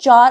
4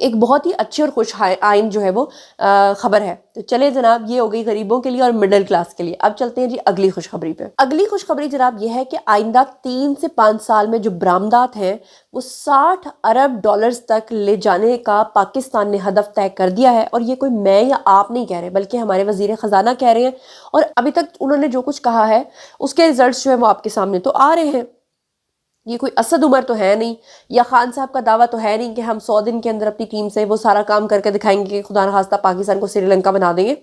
ایک بہت ہی اچھی اور خوش آئند جو ہے وہ خبر ہے۔ تو چلے جناب، یہ ہو گئی غریبوں کے لیے اور مڈل کلاس کے لیے۔ اب چلتے ہیں جی اگلی خوشخبری پہ۔ اگلی خوشخبری جناب یہ ہے کہ آئندہ 3 سے 5 سال میں جو برآمدات ہیں وہ $60 ارب تک لے جانے کا پاکستان نے ہدف طے کر دیا ہے، اور یہ کوئی میں یا آپ نہیں کہہ رہے بلکہ ہمارے وزیر خزانہ کہہ رہے ہیں، اور ابھی تک انہوں نے جو کچھ کہا ہے اس کے رزلٹس جو ہے وہ آپ کے سامنے تو آ رہے ہیں۔ یہ کوئی اسد عمر تو ہے نہیں، یا خان صاحب کا دعویٰ تو ہے نہیں کہ ہم 100 دن کے اندر اپنی ٹیم سے وہ سارا کام کر کے دکھائیں گے کہ خدا نخواستہ پاکستان کو سری لنکا بنا دیں گے۔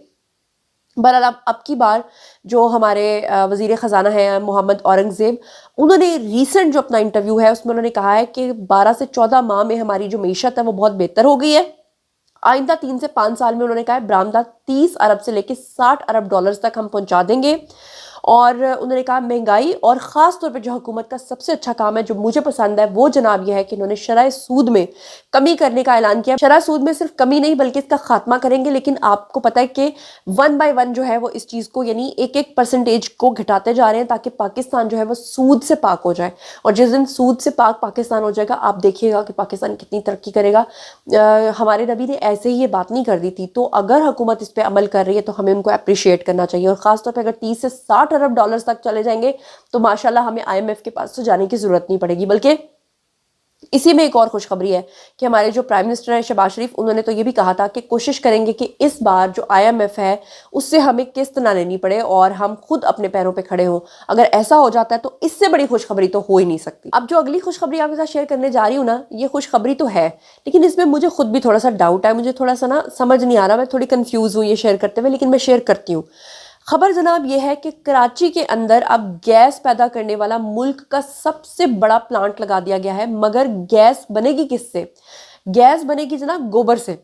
بہرحال اب کی بار جو ہمارے وزیر خزانہ ہیں محمد اورنگزیب، انہوں نے ریسنٹ جو اپنا انٹرویو ہے اس میں انہوں نے کہا ہے کہ 12 سے 14 ماہ میں ہماری جو معیشت ہے وہ بہت بہتر ہو گئی ہے۔ آئندہ 3 سے 5 سال میں انہوں نے کہا ہے برآمدات 30 ارب سے لے کے $60 ارب تک ہم پہنچا دیں گے، اور انہوں نے کہا مہنگائی اور خاص طور پہ جو حکومت کا سب سے اچھا کام ہے جو مجھے پسند ہے وہ جناب یہ ہے کہ انہوں نے شرح سود میں کمی کرنے کا اعلان کیا۔ شرح سود میں صرف کمی نہیں بلکہ اس کا خاتمہ کریں گے، لیکن آپ کو پتہ ہے کہ 1 بائی 1 جو ہے وہ اس چیز کو یعنی ایک پرسنٹیج کو گھٹاتے جا رہے ہیں تاکہ پاکستان جو ہے وہ سود سے پاک ہو جائے، اور جس دن سود سے پاک پاکستان ہو جائے گا آپ دیکھیے گا کہ پاکستان کتنی ترقی کرے گا۔ ہمارے نبی نے ایسے ہی یہ بات نہیں کر دی تھی، تو اگر حکومت اس پہ عمل کر رہی ہے تو ہمیں ان کو اپریشیٹ کرنا چاہیے، اور خاص طور پہ اگر 30 سے $60 ارب تک چلے جائیں گے تو ماشاءاللہ ہمیں IMF کے پاس تو جانے کی ضرورت نہیں پڑے گی۔ بلکہ اسی میں ایک اور خوشخبری ہے کہ ہمارے جو پرائم منسٹر ہیں شہباز شریف، انہوں نے تو یہ بھی کہا تھا کہ کوشش کریں گے کہ اس بار جو IMF ہے اس سے ہمیں قسط نہ لینی پڑے اور ہم خود اپنے پیروں پہ کھڑے ہوں۔ اگر ایسا ہو جاتا ہے تو اس سے بڑی خوشخبری تو ہو ہی نہیں سکتی۔ اب جو اگلی خوشخبری آپ کے ساتھ شیئر کرنے جا رہی ہوں نا، یہ خوشخبری تو ہے لیکن اس میں مجھے خود بھی تھوڑا سا ڈاؤٹ ہے، مجھے تھوڑا سا نا سمجھ نہیں آ رہا، میں تھوڑی کنفیوز ہوں یہ شیئر کرتے ہوئے، لیکن میں شیئر کرتی ہوں۔ خبر جناب یہ ہے کہ کراچی کے اندر اب گیس پیدا کرنے والا ملک کا سب سے بڑا پلانٹ لگا دیا گیا ہے، مگر گیس بنے گی کس سے؟ گیس بنے گی جناب گوبر سے۔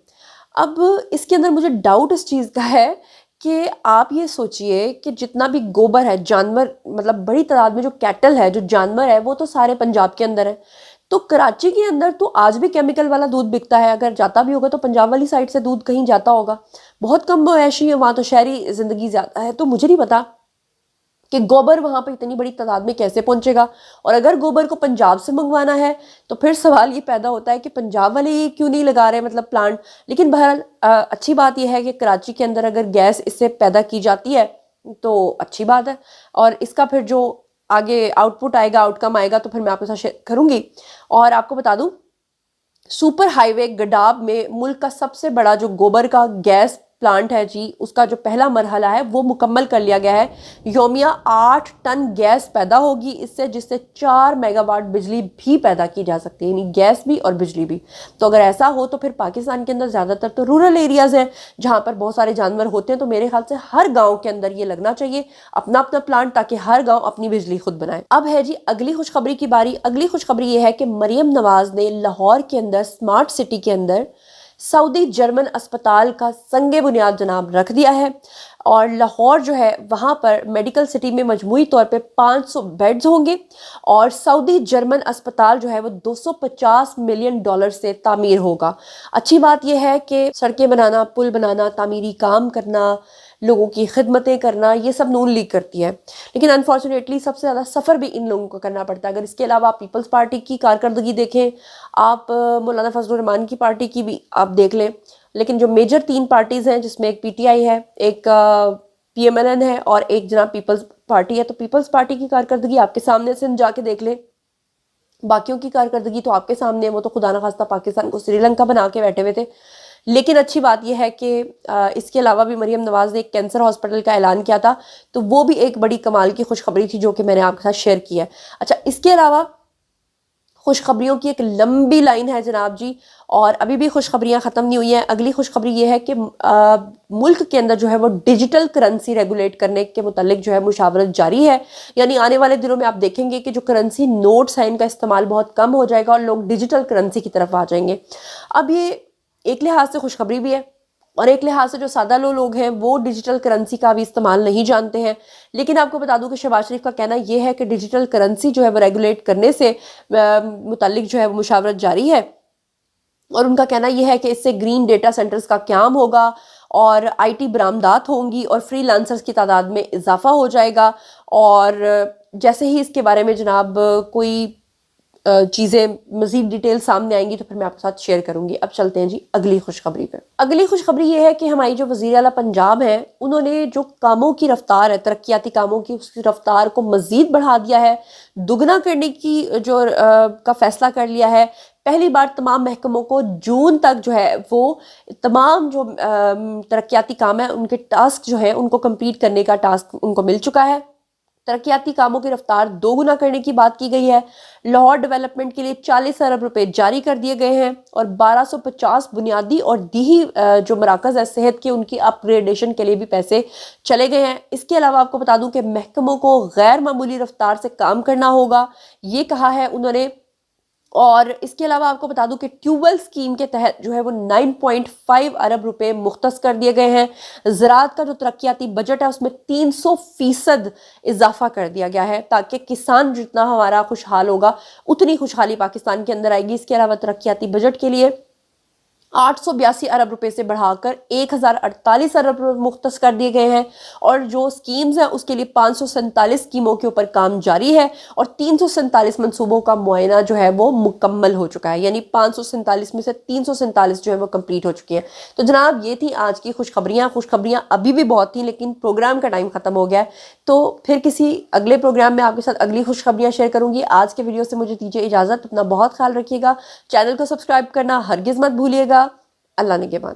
اب اس کے اندر مجھے ڈاؤٹ اس چیز کا ہے کہ آپ یہ سوچئے کہ جتنا بھی گوبر ہے، جانور مطلب بڑی تعداد میں جو کیٹل ہے، جو جانور ہے، وہ تو سارے پنجاب کے اندر ہے، تو کراچی کے اندر تو آج بھی کیمیکل والا دودھ بکتا ہے، اگر جاتا بھی ہوگا تو پنجاب والی سائڈ سے دودھ کہیں جاتا ہوگا، بہت کم معیشی ہے وہاں، تو شہری زندگی زیادہ ہے، تو مجھے نہیں پتا کہ گوبر وہاں پہ اتنی بڑی تعداد میں کیسے پہنچے گا، اور اگر گوبر کو پنجاب سے منگوانا ہے تو پھر سوال یہ پیدا ہوتا ہے کہ پنجاب والے یہ کیوں نہیں لگا رہے مطلب پلانٹ۔ لیکن بہرحال اچھی بات یہ ہے کہ کراچی کے اندر اگر گیس اس سے پیدا کی جاتی ہے تو اچھی بات ہے، اور اس کا پھر جو آگے آؤٹ پٹ آئے گا، آؤٹ کم آئے گا تو پھر میں آپ کے ساتھ شیئر کروں گی۔ اور آپ کو بتا دوں سپر ہائی وے گڈاب میں ملک کا سب سے بڑا جو گوبر کا گیس پلانٹ ہے جی، اس کا جو پہلا مرحلہ ہے وہ مکمل کر لیا گیا ہے۔ یومیہ 8 ٹن گیس پیدا ہوگی اس سے، جس سے 4 میگا واٹ بجلی بھی پیدا کی جا سکتی ہے، یعنی گیس بھی اور بجلی بھی۔ تو اگر ایسا ہو تو پھر پاکستان کے اندر زیادہ تر تو رورل ایریاز ہیں جہاں پر بہت سارے جانور ہوتے ہیں، تو میرے خیال سے ہر گاؤں کے اندر یہ لگنا چاہیے اپنا اپنا پلانٹ، تاکہ ہر گاؤں اپنی بجلی خود بنائے۔ اب ہے جی اگلی خوشخبری کی باری۔ اگلی خوشخبری یہ ہے کہ مریم نواز نے لاہور کے اندر اسمارٹ سٹی کے اندر سعودی جرمن اسپتال کا سنگ بنیاد جناب رکھ دیا ہے، اور لاہور جو ہے وہاں پر میڈیکل سٹی میں مجموعی طور پہ 500 بیڈز ہوں گے، اور سعودی جرمن اسپتال جو ہے وہ $250 ملین سے تعمیر ہوگا۔ اچھی بات یہ ہے کہ سڑکیں بنانا، پل بنانا، تعمیری کام کرنا، لوگوں کی خدمتیں کرنا، یہ سب نون لیگ کرتی ہے، لیکن انفارچونیٹلی سب سے زیادہ سفر بھی ان لوگوں کو کرنا پڑتا ہے۔ اگر اس کے علاوہ آپ پیپلز پارٹی کی کارکردگی دیکھیں، آپ مولانا فضل الرحمان کی پارٹی کی بھی آپ دیکھ لیں، لیکن جو میجر 3 پارٹیز ہیں جس میں ایک PTI ہے، ایک PMLN ہے اور ایک جناب پیپلز پارٹی ہے، تو پیپلز پارٹی کی کارکردگی آپ کے سامنے سے جا کے دیکھ لیں، باقیوں کی کارکردگی تو آپ کے سامنے ہے، وہ تو خدا نخواستہ پاکستان کو سری لنکا بنا کے بیٹھے ہوئے تھے۔ لیکن اچھی بات یہ ہے کہ اس کے علاوہ بھی مریم نواز نے ایک کینسر ہاسپٹل کا اعلان کیا تھا، تو وہ بھی ایک بڑی کمال کی خوشخبری تھی جو کہ میں نے آپ کے ساتھ شیئر کی ہے۔ اچھا، اس کے علاوہ خوشخبریوں کی ایک لمبی لائن ہے جناب جی، اور ابھی بھی خوشخبریاں ختم نہیں ہوئی ہیں۔ اگلی خوشخبری یہ ہے کہ ملک کے اندر جو ہے وہ ڈیجیٹل کرنسی ریگولیٹ کرنے کے متعلق جو ہے مشاورت جاری ہے، یعنی آنے والے دنوں میں آپ دیکھیں گے کہ جو کرنسی نوٹس ہیں ان کا استعمال بہت کم ہو جائے گا اور لوگ ڈیجیٹل کرنسی کی طرف آ جائیں گے۔ اب یہ ایک لحاظ سے خوشخبری بھی ہے، اور ایک لحاظ سے جو سادہ لوگ ہیں وہ ڈیجیٹل کرنسی کا بھی استعمال نہیں جانتے ہیں، لیکن آپ کو بتا دوں کہ شہباز شریف کا کہنا یہ ہے کہ ڈیجیٹل کرنسی جو ہے وہ ریگولیٹ کرنے سے متعلق جو ہے وہ مشاورت جاری ہے، اور ان کا کہنا یہ ہے کہ اس سے گرین ڈیٹا سینٹرز کا قیام ہوگا، اور IT برآمدات ہوں گی، اور فری لانسرز کی تعداد میں اضافہ ہو جائے گا، اور جیسے ہی اس کے بارے میں جناب کوئی چیزیں مزید ڈیٹیل سامنے آئیں گی تو پھر میں آپ کے ساتھ شیئر کروں گی. اب چلتے ہیں جی اگلی خوشخبری پہ. اگلی خوشخبری یہ ہے کہ ہماری جو وزیر اعلیٰ پنجاب ہیں انہوں نے جو کاموں کی رفتار ہے، ترقیاتی کاموں کی، اس کی رفتار کو مزید بڑھا دیا ہے، دگنا کرنے کی کا فیصلہ کر لیا ہے. پہلی بار تمام محکموں کو جون تک جو ہے وہ تمام جو ترقیاتی کام ہیں ان کے ٹاسک جو ہیں ان کو کمپلیٹ کرنے کا ٹاسک ان کو مل چکا ہے. ترقیاتی کاموں کی رفتار 2 گنا کرنے کی بات کی گئی ہے. لاہور ڈیولپمنٹ کے لیے 40 ارب روپے جاری کر دیے گئے ہیں اور 1250 بنیادی اور دیہی جو مراکز ہے صحت کے ان کی اپ گریڈیشن کے لیے بھی پیسے چلے گئے ہیں. اس کے علاوہ آپ کو بتا دوں کہ محکموں کو غیر معمولی رفتار سے کام کرنا ہوگا، یہ کہا ہے انہوں نے. اور اس کے علاوہ آپ کو بتا دوں کہ ٹیوبویل اسکیم کے تحت جو ہے وہ 9.5 ارب روپے مختص کر دیے گئے ہیں. زراعت کا جو ترقیاتی بجٹ ہے اس میں 300% اضافہ کر دیا گیا ہے تاکہ کسان جتنا ہمارا خوشحال ہوگا اتنی خوشحالی پاکستان کے اندر آئے گی. اس کے علاوہ ترقیاتی بجٹ کے لیے 882 ارب روپے سے بڑھا کر 1048 ارب روپے مختص کر دیے گئے ہیں. اور جو سکیمز ہیں اس کے لیے 547 سکیموں کے اوپر کام جاری ہے اور 347 منصوبوں کا معائنہ جو ہے وہ مکمل ہو چکا ہے، یعنی 547 میں سے 347 جو ہے وہ کمپلیٹ ہو چکی ہیں. تو جناب یہ تھی آج کی خوشخبریاں ابھی بھی بہت تھیں لیکن پروگرام کا ٹائم ختم ہو گیا ہے، تو پھر کسی اگلے پروگرام میں آپ کے ساتھ اگلی خوشخبریاں شیئر کروں گی. آج کے ویڈیو سے مجھے دیجیے اجازت، اپنا بہت خیال رکھیے گا، چینل کو سبسکرائب کرنا ہرگز مت بھولیے گا. اللہ نگہبان.